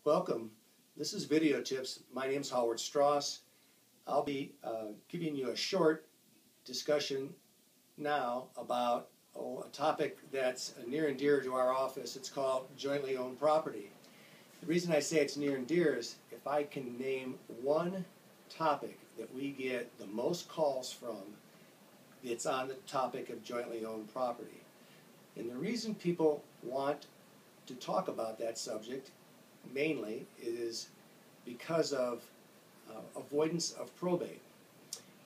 Welcome. This is Video Tips. My name is Howard Stross. I'll be giving you a short discussion now about a topic that's near and dear to our office. It's called jointly owned property. The reason I say it's near and dear is if I can name one topic that we get the most calls from, it's on the topic of jointly owned property. And the reason people want to talk about that subject mainly is because of avoidance of probate.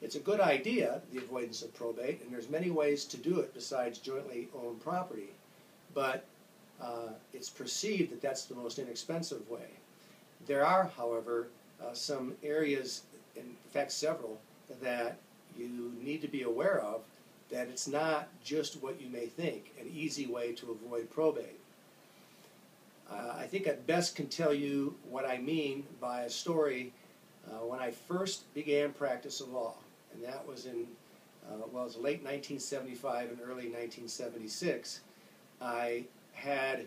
It's a good idea, the avoidance of probate, and there's many ways to do it besides jointly owned property, but it's perceived that that's the most inexpensive way. There are, however, some areas, in fact several, that you need to be aware of, that it's not just what you may think, an easy way to avoid probate. I think I best can tell you what I mean by a story when I first began practice of law, and that was in it was late 1975 and early 1976. I had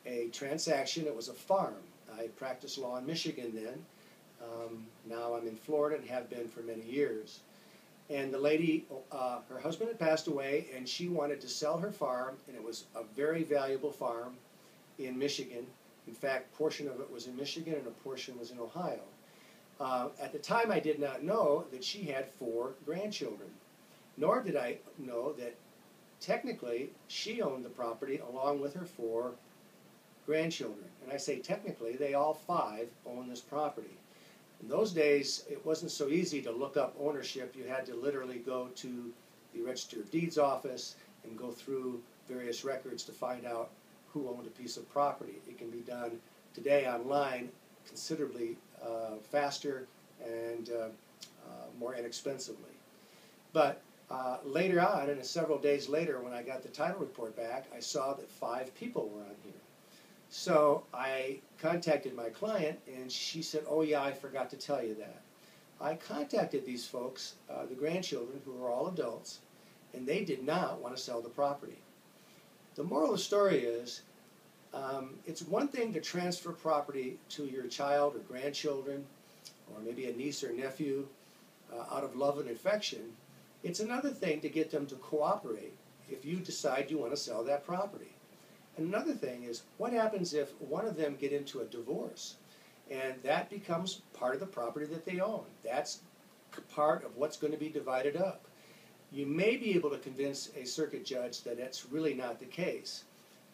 a transaction. It was a farm. I practiced law in Michigan then. Now I'm in Florida and have been for many years. And the lady, her husband had passed away, and she wanted to sell her farm, and it was a very valuable farm in Michigan. In fact, a portion of it was in Michigan and a portion was in Ohio. At the time, I did not know that she had 4 grandchildren, nor did I know that technically she owned the property along with her 4 grandchildren. And I say technically, they all 5 own this property. In those days, it wasn't so easy to look up ownership. You had to literally go to the Register of Deeds office and go through various records to find out who owned a piece of property. It can be done today online considerably faster and more inexpensively. But later on, and several days later when I got the title report back, I saw that 5 people were on here. So I contacted my client and she said, "Oh yeah, I forgot to tell you that." I contacted these folks, the grandchildren, who were all adults, and they did not want to sell the property. The moral of the story is, it's one thing to transfer property to your child or grandchildren, or maybe a niece or nephew, out of love and affection. It's another thing to get them to cooperate if you decide you want to sell that property. And another thing is, what happens if one of them get into a divorce, and that becomes part of the property that they own? That's part of what's going to be divided up. You may be able to convince a circuit judge that that's really not the case.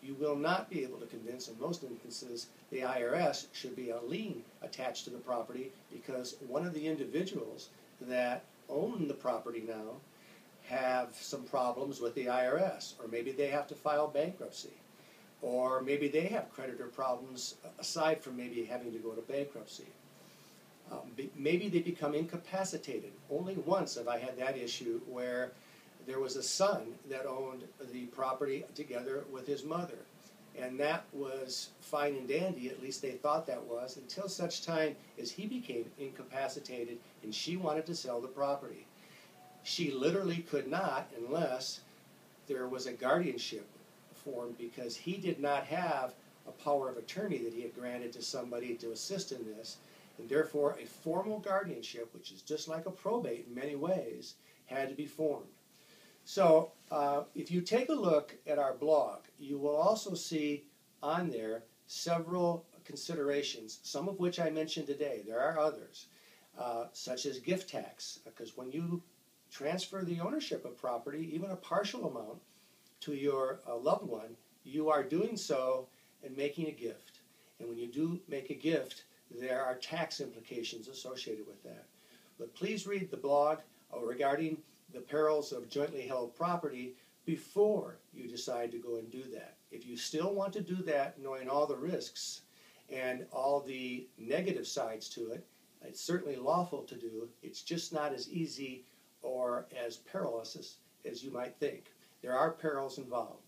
You will not be able to convince, in most instances, the IRS should be a lien attached to the property because one of the individuals that own the property now have some problems with the IRS, or maybe they have to file bankruptcy, or maybe they have creditor problems aside from maybe having to go to bankruptcy. Maybe they become incapacitated. Only once have I had that issue where there was a son that owned the property together with his mother. And that was fine and dandy, at least they thought that was, until such time as he became incapacitated and she wanted to sell the property. She literally could not unless there was a guardianship formed, because he did not have a power of attorney that he had granted to somebody to assist in this. And therefore, a formal guardianship, which is just like a probate in many ways, had to be formed. So if you take a look at our blog, you will also see on there several considerations, some of which I mentioned today. There are others, such as gift tax, because when you transfer the ownership of property, even a partial amount, to your loved one, you are doing so and making a gift. And when you do make a gift, there are tax implications associated with that. But please read the blog regarding the perils of jointly held property before you decide to go and do that. If you still want to do that, knowing all the risks and all the negative sides to it, it's certainly lawful to do. It's just not as easy or as perilous as you might think. There are perils involved.